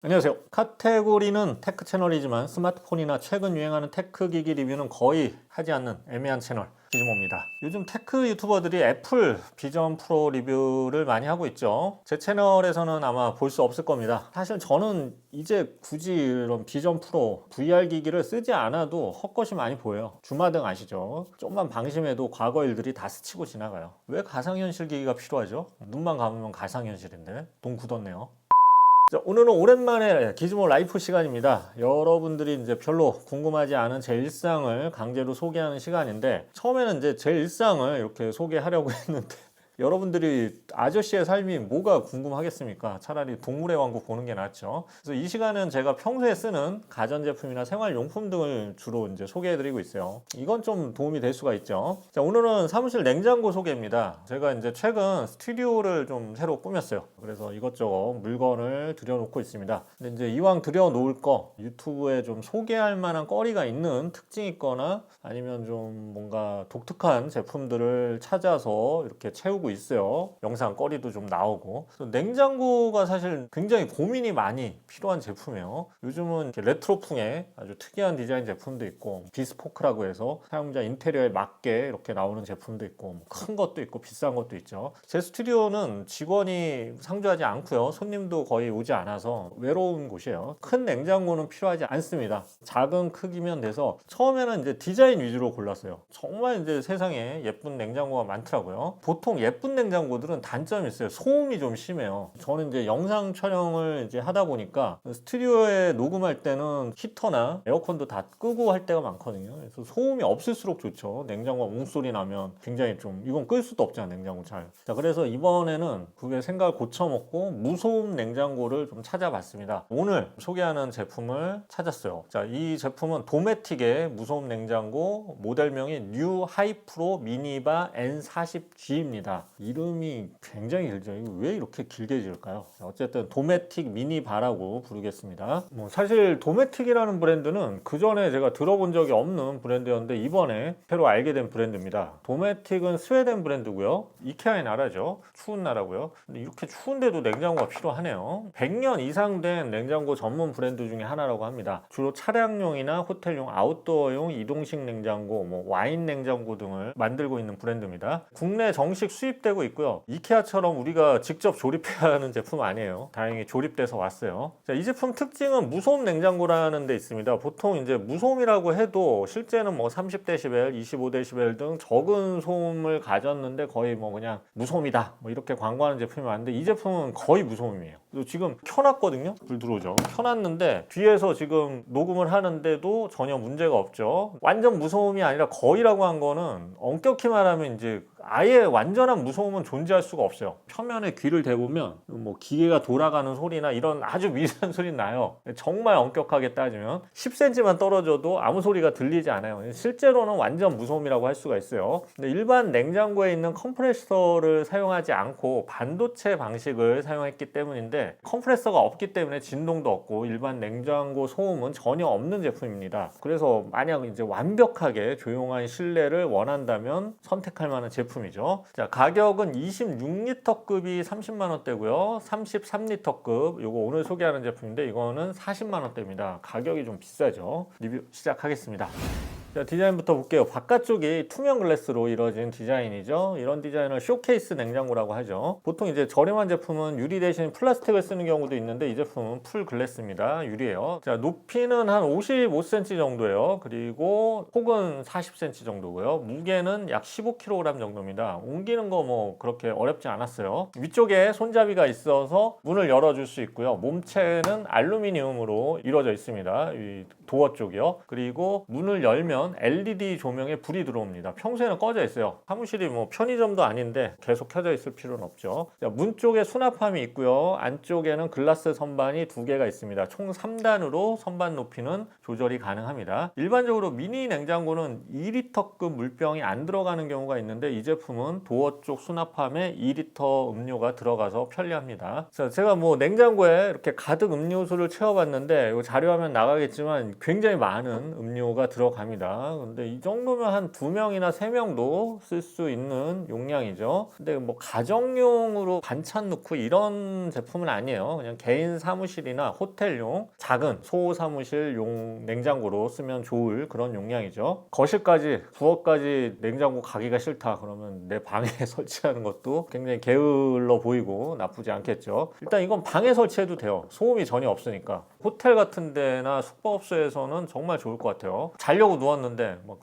안녕하세요. 카테고리는 테크 채널이지만 스마트폰이나 최근 유행하는 테크 기기 리뷰는 거의 하지 않는 애매한 채널 기즈모입니다. 요즘 테크 유튜버들이 애플 비전 프로 리뷰를 많이 하고 있죠. 제 채널에서는 아마 볼 수 없을 겁니다. 사실 저는 이제 굳이 이런 비전 프로 VR 기기를 쓰지 않아도 헛것이 많이 보여요. 주마등 아시죠? 좀만 방심해도 과거 일들이 다 스치고 지나가요. 왜 가상현실 기기가 필요하죠? 눈만 감으면 가상현실인데 돈 굳었네요. 자, 오늘은 오랜만에 기즈모 라이프 시간입니다. 여러분들이 이제 별로 궁금하지 않은 제 일상을 강제로 소개하는 시간인데, 처음에는 이제 제 일상을 이렇게 소개하려고 했는데 여러분들이 아저씨의 삶이 뭐가 궁금하겠습니까? 차라리 동물의 왕국 보는 게 낫죠. 그래서 이 시간은 제가 평소에 쓰는 가전제품이나 생활용품 등을 주로 이제 소개해드리고 있어요. 이건 좀 도움이 될 수가 있죠. 자, 오늘은 사무실 냉장고 소개입니다. 제가 이제 최근 스튜디오를 좀 새로 꾸몄어요. 그래서 이것저것 물건을 들여놓고 있습니다. 근데 이제 이왕 들여놓을 거 유튜브에 좀 소개할 만한 거리가 있는 특징 있거나 아니면 좀 뭔가 독특한 제품들을 찾아서 이렇게 채우고 있어요. 영상 거리도 좀 나오고. 냉장고가 사실 굉장히 고민이 많이 필요한 제품이에요. 요즘은 이렇게 레트로풍의 아주 특이한 디자인 제품도 있고, 비스포크라고 해서 사용자 인테리어에 맞게 이렇게 나오는 제품도 있고, 큰 것도 있고 비싼 것도 있죠. 제 스튜디오는 직원이 상주하지 않고요. 손님도 거의 오지 않아서 외로운 곳이에요. 큰 냉장고는 필요하지 않습니다. 작은 크기면 돼서 처음에는 이제 디자인 위주로 골랐어요. 정말 이제 세상에 예쁜 냉장고가 많더라고요. 보통 예쁜 냉장고들은 단점이 있어요. 소음이 좀 심해요. 저는 이제 영상 촬영을 이제 하다 보니까 스튜디오에 녹음할 때는 히터나 에어컨도 다 끄고 할 때가 많거든요. 그래서 소음이 없을수록 좋죠. 냉장고가 웅소리 나면 굉장히 좀, 이건 끌 수도 없잖아, 냉장고 잘. 자, 그래서 이번에는 그게 생각을 고쳐먹고 무소음 냉장고를 좀 찾아봤습니다. 오늘 소개하는 제품을 찾았어요. 자, 이 제품은 도메틱의 무소음 냉장고, 모델명이 뉴 하이프로 미니바 N40G입니다. 이름이 굉장히 길죠. 이거 왜 이렇게 길게 지을까요? 어쨌든 도메틱 미니바라고 부르겠습니다. 사실 도메틱이라는 브랜드는 그 전에 제가 들어본 적이 없는 브랜드였는데 이번에 새로 알게 된 브랜드입니다. 도메틱은 스웨덴 브랜드고요. 이케아의 나라죠. 추운 나라고요. 근데 이렇게 추운데도 냉장고가 필요하네요. 100년 이상 된 냉장고 전문 브랜드 중에 하나라고 합니다. 주로 차량용이나 호텔용, 아웃도어용 이동식 냉장고, 와인 냉장고 등을 만들고 있는 브랜드입니다. 국내 정식 수입되고 있고요. 이케아처럼 우리가 직접 조립해야 하는 제품 아니에요. 다행히 조립돼서 왔어요. 자, 이 제품 특징은 무소음 냉장고라는 데 있습니다. 보통 이제 무소음이라고 해도 실제는 30dB, 25dB 등 적은 소음을 가졌는데 거의 그냥 무소음이다, 이렇게 광고하는 제품이 많은데 이 제품은 거의 무소음이에요. 그리고 지금 켜놨거든요. 불 들어오죠. 켜놨는데 뒤에서 지금 녹음을 하는데도 전혀 문제가 없죠. 완전 무소음이 아니라 거의라고 한 거는 엄격히 말하면 이제 아예 완전한 무소음은 존재할 수가 없어요. 표면에 귀를 대보면 기계가 돌아가는 소리나 이런 아주 미세한 소리 나요. 정말 엄격하게 따지면 10cm만 떨어져도 아무 소리가 들리지 않아요. 실제로는 완전 무소음이라고 할 수가 있어요. 근데 일반 냉장고에 있는 컴프레서를 사용하지 않고 반도체 방식을 사용했기 때문인데, 컴프레서가 없기 때문에 진동도 없고 일반 냉장고 소음은 전혀 없는 제품입니다. 그래서 만약 이제 완벽하게 조용한 실내를 원한다면 선택할 만한 제품이죠. 자, 가격은 26리터급이 30만 원대고요. 33리터급, 요거 오늘 소개하는 제품인데 이거는 40만 원대입니다. 가격이 좀 비싸죠. 리뷰 시작하겠습니다. 자, 디자인부터 볼게요. 바깥쪽이 투명 글래스로 이루어진 디자인이죠. 이런 디자인을 쇼케이스 냉장고라고 하죠. 보통 이제 저렴한 제품은 유리 대신 플라스틱을 쓰는 경우도 있는데 이 제품은 풀 글래스입니다. 유리예요. 자, 높이는 한 55cm 정도예요. 그리고 폭은 40cm 정도고요. 무게는 약 15kg 정도입니다. 옮기는 거 그렇게 어렵지 않았어요. 위쪽에 손잡이가 있어서 문을 열어줄 수 있고요. 몸체는 알루미늄으로 이루어져 있습니다. 이 도어 쪽이요. 그리고 문을 열면 LED 조명에 불이 들어옵니다. 평소에는 꺼져 있어요. 사무실이 편의점도 아닌데 계속 켜져 있을 필요는 없죠. 자, 문 쪽에 수납함이 있고요. 안쪽에는 글라스 선반이 2개가 있습니다. 총 3단으로 선반 높이는 조절이 가능합니다. 일반적으로 미니 냉장고는 2리터급 물병이 안 들어가는 경우가 있는데 이 제품은 도어 쪽 수납함에 2리터 음료가 들어가서 편리합니다. 자, 제가 냉장고에 이렇게 가득 음료수를 채워봤는데 이 자료화면 나가겠지만 굉장히 많은 음료가 들어갑니다. 있습니다. 근데 이 정도면 한 2명이나 3명도 쓸 수 있는 용량이죠. 근데 뭐 가정용으로 반찬 넣고 이런 제품은 아니에요. 그냥 개인 사무실이나 호텔용 작은 소사무실용 냉장고로 쓰면 좋을 그런 용량이죠. 거실까지 부엌까지 냉장고 가기가 싫다 그러면 내 방에 설치하는 것도 굉장히 게을러 보이고 나쁘지 않겠죠. 일단 이건 방에 설치해도 돼요. 소음이 전혀 없으니까. 호텔 같은 데나 숙박업소에서는 정말 좋을 것 같아요. 자려고 누웠는데 막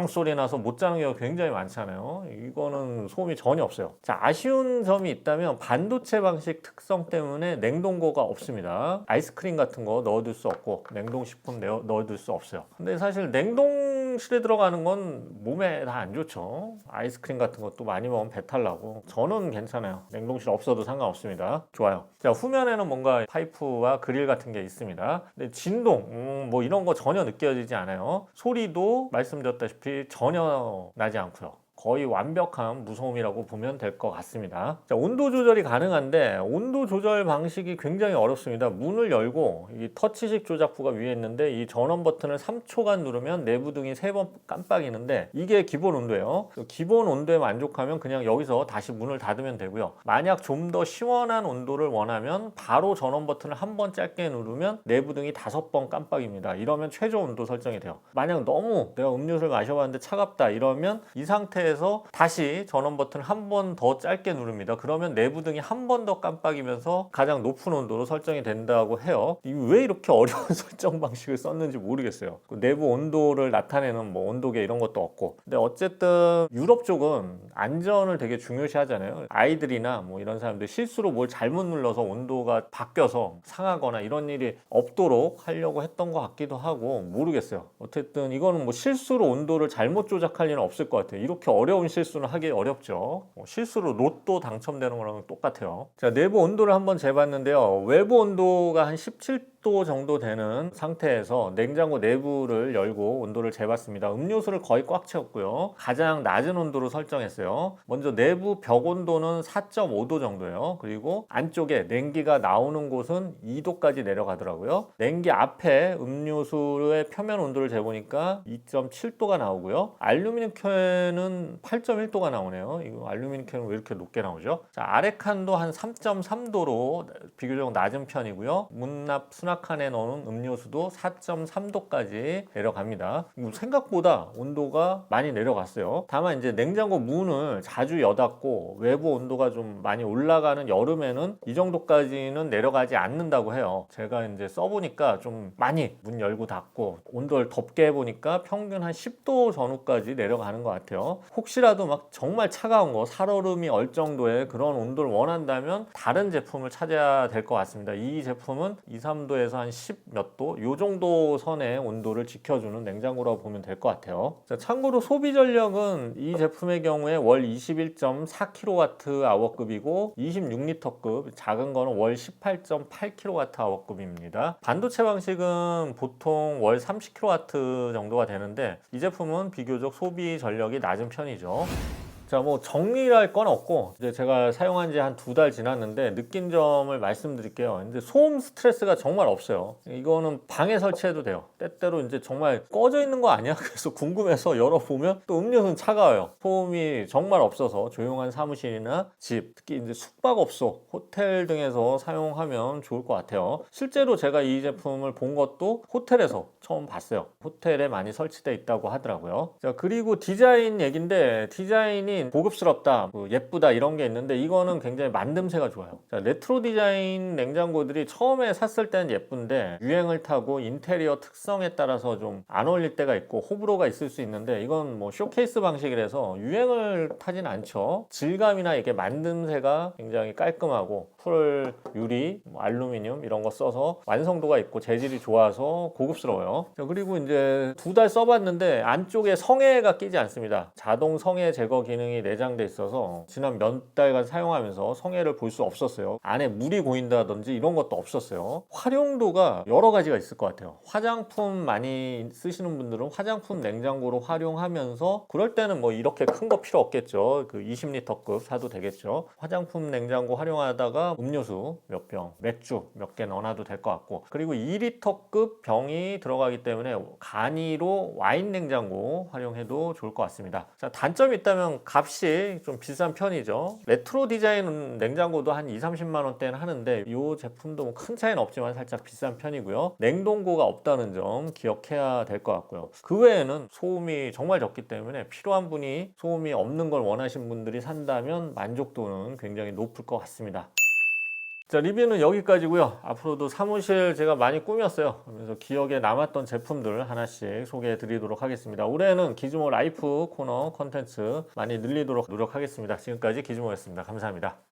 소리 나서 못 자는 경우가 굉장히 많잖아요. 이거는 소음이 전혀 없어요. 자, 아쉬운 점이 있다면 반도체 방식 특성 때문에 냉동고가 없습니다. 아이스크림 같은 거 넣어둘 수 없고 냉동식품 넣어둘 수 없어요. 근데 사실 냉동실에 들어가는 건 몸에 다 안 좋죠. 아이스크림 같은 것도 많이 먹으면 배탈 나고. 저는 괜찮아요. 냉동실 없어도 상관없습니다. 좋아요. 자, 후면에는 뭔가 파이프와 그릴 같은 게 있습니다. 근데 진동 뭐 이런 거 전혀 느껴지지 않아요. 소리도 말씀드렸다시피 전혀 나지 않고요. 거의 완벽한 무소음이라고 보면 될 것 같습니다. 자, 온도 조절이 가능한데 온도 조절 방식이 굉장히 어렵습니다. 문을 열고 이 터치식 조작부가 위에 있는데 이 전원 버튼을 3초간 누르면 내부등이 3번 깜빡이는데 이게 기본 온도예요. 기본 온도에 만족하면 그냥 여기서 다시 문을 닫으면 되고요. 만약 좀 더 시원한 온도를 원하면 바로 전원 버튼을 한 번 짧게 누르면 내부등이 5번 깜빡입니다. 이러면 최저 온도 설정이 돼요. 만약 너무 내가 음료수를 마셔봤는데 차갑다 이러면 이 상태에서 다시 전원 버튼을 한 번 더 짧게 누릅니다. 그러면 내부등이 한 번 더 깜빡이면서 가장 높은 온도로 설정이 된다고 해요. 왜 이렇게 어려운 설정 방식을 썼는지 모르겠어요. 내부 온도를 나타내는 뭐 온도계 이런 것도 없고. 근데 어쨌든 유럽 쪽은 안전을 되게 중요시 하잖아요. 아이들이나 뭐 이런 사람들 실수로 뭘 잘못 눌러서 온도가 바뀌어서 상하거나 이런 일이 없도록 하려고 했던 것 같기도 하고 모르겠어요. 어쨌든 이거는 뭐 실수로 온도를 잘못 조작할 일은 없을 것 같아요. 이렇게 어려운 실수는 하기 어렵죠. 실수로 로또 당첨되는 거랑 똑같아요. 자, 내부 온도를 한번 재봤는데요. 외부 온도가 한 17도 정도 되는 상태에서 냉장고 내부를 열고 온도를 재봤습니다. 음료수를 거의 꽉 채웠고요. 가장 낮은 온도로 설정했어요. 먼저 내부 벽 온도는 4.5도 정도예요. 그리고 안쪽에 냉기가 나오는 곳은 2도까지 내려가더라고요. 냉기 앞에 음료수의 표면 온도를 재보니까 2.7도가 나오고요. 알루미늄 캔은 8.1도가 나오네요. 이거 알루미늄 캔은 왜 이렇게 높게 나오죠? 자, 아래 칸도 한 3.3도로 비교적 낮은 편이고요. 문납 수납칸에 넣은 음료수도 4.3도까지 내려갑니다. 생각보다 온도가 많이 내려갔어요. 다만 이제 냉장고 문을 자주 여닫고 외부 온도가 좀 많이 올라가는 여름에는 이 정도까지는 내려가지 않는다고 해요. 제가 이제 써보니까 좀 많이 문 열고 닫고 온도를 덥게 해보니까 평균 한 10도 전후까지 내려가는 것 같아요. 혹시라도 막 정말 차가운 거 살얼음이 얼 정도의 그런 온도를 원한다면 다른 제품을 찾아야 될 것 같습니다. 이 제품은 2, 3도에서 한 10 몇 도? 이 정도 선의 온도를 지켜주는 냉장고라고 보면 될 것 같아요. 자, 참고로 소비 전력은 이 제품의 경우에 월 21.4kWh급이고 26L급, 작은 거는 월 18.8kWh급입니다. 반도체 방식은 보통 월 30kW 정도가 되는데 이 제품은 비교적 소비 전력이 낮은 편이죠. 자, 뭐 정리할 건 없고 이제 제가 사용한 지 한 2달 지났는데 느낀 점을 말씀드릴게요. 이제 소음 스트레스가 정말 없어요. 이거는 방에 설치해도 돼요. 때때로 이제 정말 꺼져 있는 거 아니야? 그래서 궁금해서 열어보면 또 음료수는 차가워요. 소음이 정말 없어서 조용한 사무실이나 집, 특히 이제 숙박업소, 호텔 등에서 사용하면 좋을 것 같아요. 실제로 제가 이 제품을 본 것도 호텔에서 처음 봤어요. 호텔에 많이 설치되어 있다고 하더라고요. 자, 그리고 디자인 얘긴데 디자인이 고급스럽다, 예쁘다 이런 게 있는데 이거는 굉장히 만듦새가 좋아요. 자, 레트로 디자인 냉장고들이 처음에 샀을 때는 예쁜데 유행을 타고 인테리어 특성에 따라서 좀 안 어울릴 때가 있고 호불호가 있을 수 있는데 이건 뭐 쇼케이스 방식이라서 유행을 타진 않죠. 질감이나 이게 만듦새가 굉장히 깔끔하고 풀 유리, 알루미늄 이런 거 써서 완성도가 있고 재질이 좋아서 고급스러워요. 자, 그리고 이제 2달 써봤는데 안쪽에 성에가 끼지 않습니다. 자동 성에 제거 기능이 기능이 내장돼 있어서 지난 몇 달간 사용하면서 성해를 볼 수 없었어요. 안에 물이 고인다든지 이런 것도 없었어요. 활용도가 여러 가지가 있을 것 같아요. 화장품 많이 쓰시는 분들은 화장품 냉장고로 활용하면서 그럴 때는 뭐 이렇게 큰 거 필요 없겠죠. 그 20리터급 사도 되겠죠. 화장품 냉장고 활용하다가 음료수 몇 병, 맥주 몇 개 넣어놔도 될 것 같고, 그리고 2리터급 병이 들어가기 때문에 간이로 와인 냉장고 활용해도 좋을 것 같습니다. 자, 단점이 있다면 값이 좀 비싼 편이죠. 레트로 디자인 냉장고도 한 20-30만 원대는 하는데 이 제품도 뭐 큰 차이는 없지만 살짝 비싼 편이고요. 냉동고가 없다는 점 기억해야 될 것 같고요. 그 외에는 소음이 정말 적기 때문에 필요한 분이 소음이 없는 걸 원하시는 분들이 산다면 만족도는 굉장히 높을 것 같습니다. 자, 리뷰는 여기까지고요. 앞으로도 사무실 제가 많이 꾸몄어요. 그래서 기억에 남았던 제품들 하나씩 소개해 드리도록 하겠습니다. 올해는 기즈모 라이프 코너 컨텐츠 많이 늘리도록 노력하겠습니다. 지금까지 기즈모였습니다. 감사합니다.